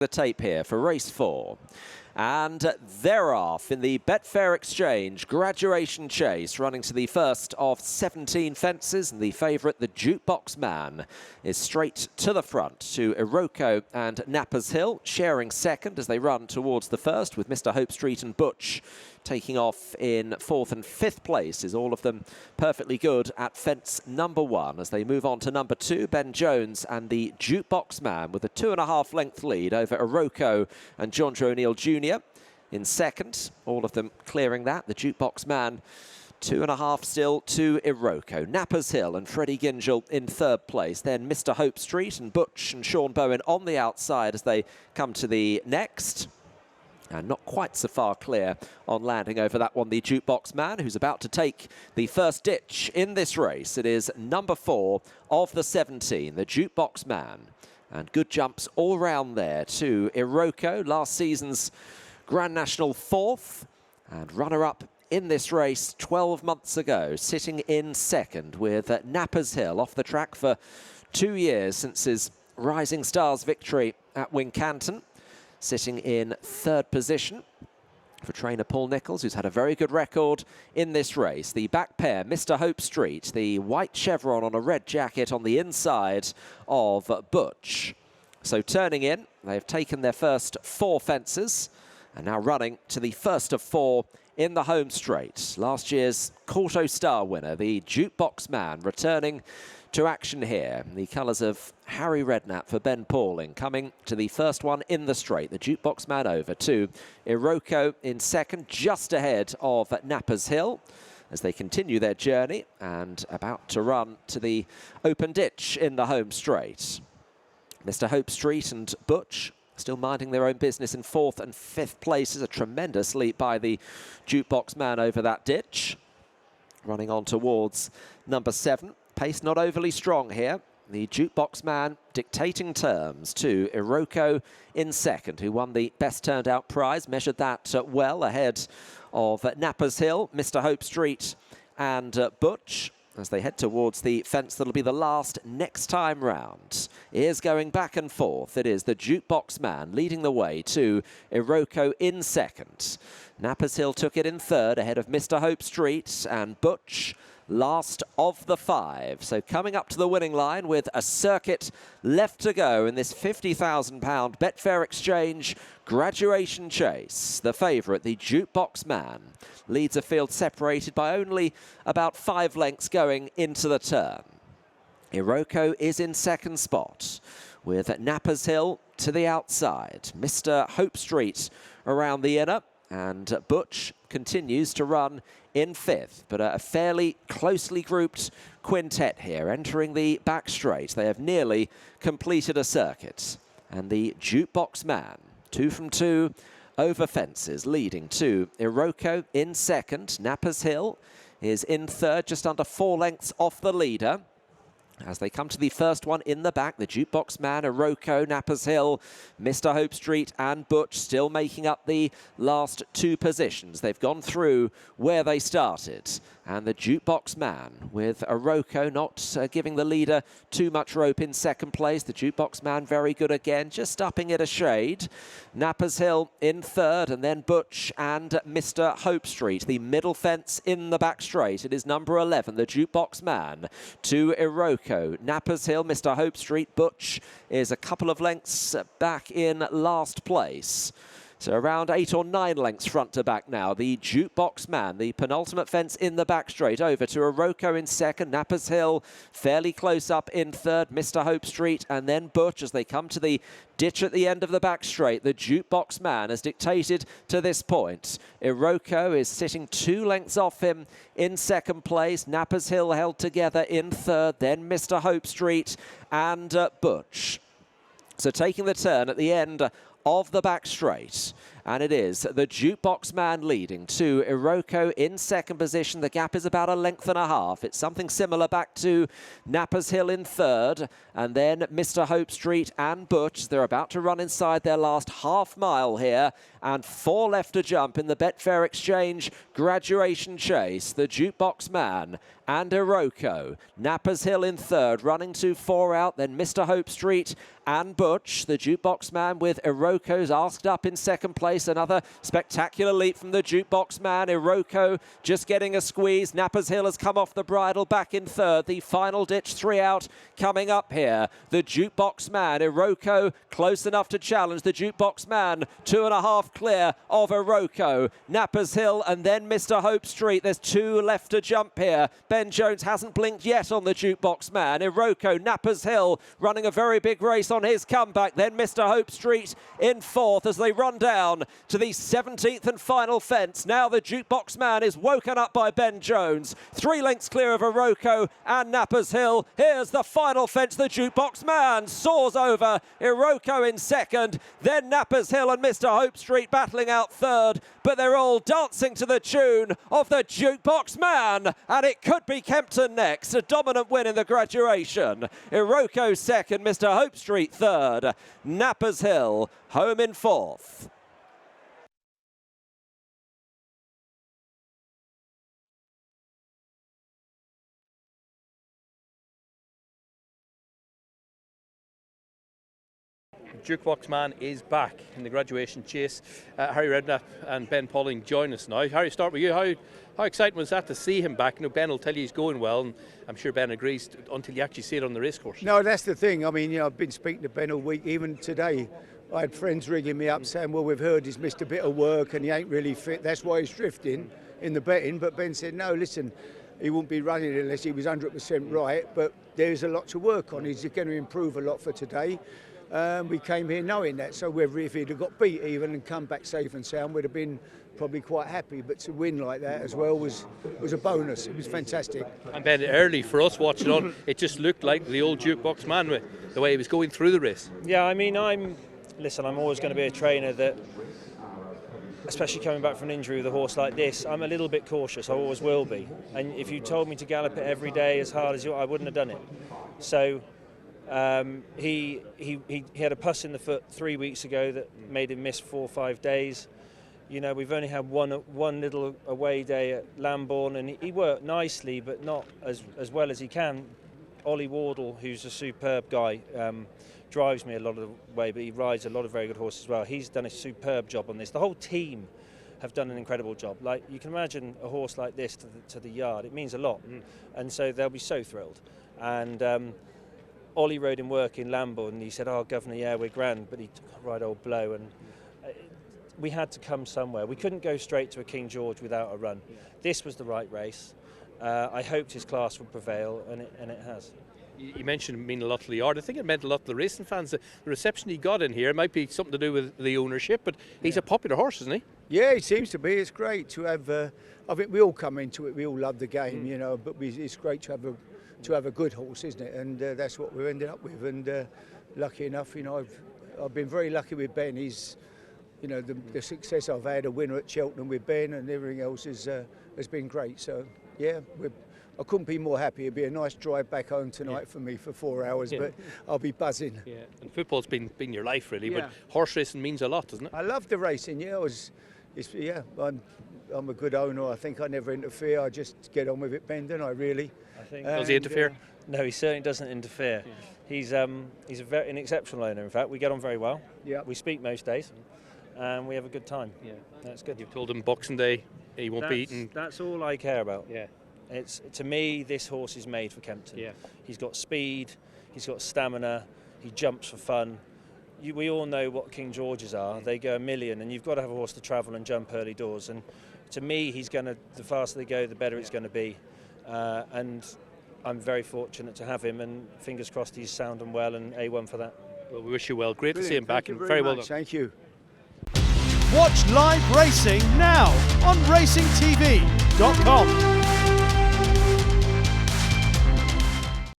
The tape here for race 4. And they're off in the Betfair Exchange Graduation Chase, running to the first of 17 fences. And the favourite, the Jukebox Man, is straight to the front to Iroko and Nappers Hill, sharing second as they run towards the first, with Mr. Hope Street and Butch taking off in 4th and 5th places, all of them perfectly good at fence number 1. As they move on to number 2, Ben Jones and the Jukebox Man with a 2.5 length lead over Iroko and John O'Neill Jr. in second, all of them clearing that. The Jukebox Man 2.5 still to Iroko. Nappers Hill and Freddie Gingell in 3rd place. Then Mr. Hope Street and Butch and Sean Bowen on the outside as they come to the next. And not quite so far clear on landing over that one, the Jukebox Man, who's about to take the first ditch in this race. It is number 4 of the 17, the Jukebox Man. And good jumps all round there to Iroko, last season's Grand National 4th and runner-up in this race 12 months ago, sitting in 2nd with Nappers Hill off the track for 2 years since his Rising Stars victory at Wincanton. Sitting in 3rd position for trainer Paul Nicholls, who's had a very good record in this race. The back pair, Mr. Hope Street, the white chevron on a red jacket on the inside of Butch. So turning in, they've taken their first 4 fences and now running to the first of 4 in the home straight. Last year's Kauto Star winner, the Jukebox Man, returning to action here. The colours of Harry Redknapp for Ben Pauling, coming to the first one in the straight. The Jukebox Man over to Iroko in second, just ahead of Nappers Hill as they continue their journey and about to run to the open ditch in the home straight. Mr. Hope Street and Butch still minding their own business in 4th and 5th places. A tremendous leap by the Jukebox Man over that ditch. Running on towards number 7. Pace not overly strong here. The Jukebox Man dictating terms to Iroko in second, who won the best turned out prize. Measured that well ahead of Nappers Hill, Mr. Hope Street and Butch as they head towards the fence that'll be the last next time round. Ears going back and forth. It is the Jukebox Man leading the way to Iroko in second. Nappers Hill took it in 3rd ahead of Mr. Hope Street and Butch, last of the 5. So coming up to the winning line with a circuit left to go in this £50,000 Betfair Exchange Graduation Chase. The favourite, the Jukebox Man, leads a field separated by only about 5 lengths going into the turn. Iroko is in second spot with Nappers Hill to the outside. Mr. Hope Street around the inner, and Butch continues to run in 5th, but a fairly closely grouped quintet here entering the back straight. They have nearly completed a circuit, and the Jukebox Man, 2 from 2 over fences, leading to Iroko in second. Nappers Hill is in 3rd, just under 4 lengths off the leader. As they come to the first one in the back, the Jukebox Man, Iroko, Nappers Hill, Mr. Hope Street and Butch still making up the last 2 positions. They've gone through where they started. And the Jukebox Man with Iroko not giving the leader too much rope in second place. The Jukebox Man very good again, just upping it a shade. Nappers Hill in 3rd, and then Butch and Mr. Hope Street. The middle fence in the back straight. It is number 11, the Jukebox Man, to Iroko. Nappers Hill, Mr. Hope Street. Butch is a couple of lengths back in last place. So around 8 or 9 lengths front to back now. The Jukebox Man, the penultimate fence in the back straight, over to Iroko in second. Nappers Hill fairly close up in 3rd. Mr. Hope Street and then Butch as they come to the ditch at the end of the back straight. The Jukebox Man has dictated to this point. Iroko is sitting 2 lengths off him in second place. Nappers Hill held together in 3rd. Then Mr. Hope Street and Butch. So taking the turn at the end of the back straight. And it is the Jukebox Man leading to Iroko in second position. The gap is about a length and a half. It's something similar back to Nappers Hill in third. And then Mr. Hope Street and Butch. They're about to run inside their last half mile here. And 4 left to jump in the Betfair Exchange Graduation Chase. The Jukebox Man and Iroko. Nappers Hill in third, running to 4 out. Then Mr. Hope Street and Butch. The Jukebox Man with Iroko's asked up in second place. Another spectacular leap from the Jukebox Man. Iroko just getting a squeeze. Nappers Hill has come off the bridle, back in third. The final ditch 3 out coming up here. The Jukebox Man, Iroko close enough to challenge. The Jukebox Man 2.5 clear of Iroko. Nappers Hill and then Mr. Hope Street. There's 2 left to jump here. Ben Jones hasn't blinked yet on the Jukebox Man. Iroko, Nappers Hill running a very big race on his comeback. Then Mr. Hope Street in fourth as they run down to the 17th and final fence. Now the Jukebox Man is woken up by Ben Jones. 3 lengths clear of Iroko and Nappers Hill. Here's the final fence. The Jukebox Man soars over. Iroko in second. Then Nappers Hill and Mr. Hope Street battling out third. But they're all dancing to the tune of the Jukebox Man. And it could be Kempton next. A dominant win in the graduation. Iroko second. Mr. Hope Street third. Nappers Hill home in fourth. Jukebox Man is back in the graduation chase. Harry Redknapp and Ben Pauling join us now. Harry, start with you. How exciting was that to see him back? You know, Ben will tell you he's going well, and I'm sure Ben agrees until you actually see it on the racecourse. No, that's the thing. I mean, you know, I've been speaking to Ben all week. Even today, I had friends ringing me up saying, well, we've heard he's missed a bit of work and he ain't really fit. That's why he's drifting in the betting. But Ben said, no, listen, he wouldn't be running unless he was 100% right. But there's a lot to work on. He's going to improve a lot for today. We came here knowing that, so whether if he'd have got beat even and come back safe and sound, we'd have been probably quite happy. But to win like that as well was a bonus. It was fantastic. And Ben, early for us watching on, it just looked like the old Jukebox Man with the way he was going through the race. Yeah, I mean, I'm always going to be a trainer that, especially coming back from an injury with a horse like this, I'm a little bit cautious. I always will be. And if you told me to gallop it every day as hard as you, I wouldn't have done it. So. He had a pus in the foot 3 weeks ago that made him miss 4 or 5 days. You know, we've only had one little away day at Lambourne, and he worked nicely, but not as well as he can. Ollie Wardle, who's a superb guy, drives me a lot of the way, but he rides a lot of very good horses as well. He's done a superb job on this. The whole team have done an incredible job. Like, you can imagine a horse like this to the yard. It means a lot, and so they'll be so thrilled. And Ollie rode in work in Lambourne and he said, oh, Governor, yeah, we're grand, but he took a right old blow, and we had to come somewhere. We couldn't go straight to a King George without a run. This was the right race. I hoped his class would prevail, and it has. You mentioned it meant a lot to the yard. I think it meant a lot to the racing fans. The reception he got in here might be something to do with the ownership, but he's a popular horse, isn't he? Yeah, it seems to be. It's great to have, I think we all come into it, we all love the game, you know, but it's great to have a good horse, isn't it? And that's what we've ended up with. And lucky enough, you know, I've been very lucky with Ben. He's, you know, the success I've had, a winner at Cheltenham with Ben, and everything else has been great. So yeah, I couldn't be more happy. It'd be a nice drive back home tonight for me for 4 hours, but I'll be buzzing. Yeah, and football's been your life really, yeah. But horse racing means a lot, doesn't it? I love the racing. Yeah, I'm a good owner. I think I never interfere. I just get on with it, Ben, don't I? Really. Does he interfere? No, he certainly doesn't an exceptional owner. In fact, we get on very well. Yeah. We speak most days, and we have a good time. Yeah, that's good. You've told him Boxing Day he won't be eating. That's all I care about. Yeah. To me, this horse is made for Kempton. Yeah. He's got speed. He's got stamina. He jumps for fun. We all know what King Georges are. They go a million, and you've got to have a horse to travel and jump early doors. And to me, the faster they go, the better it's going to be. And I'm very fortunate to have him, and fingers crossed he's sound and well, and A1 for that. Well, we wish you well. Great Brilliant. To see him back, and very well done. Thank you. Watch live racing now on racingtv.com.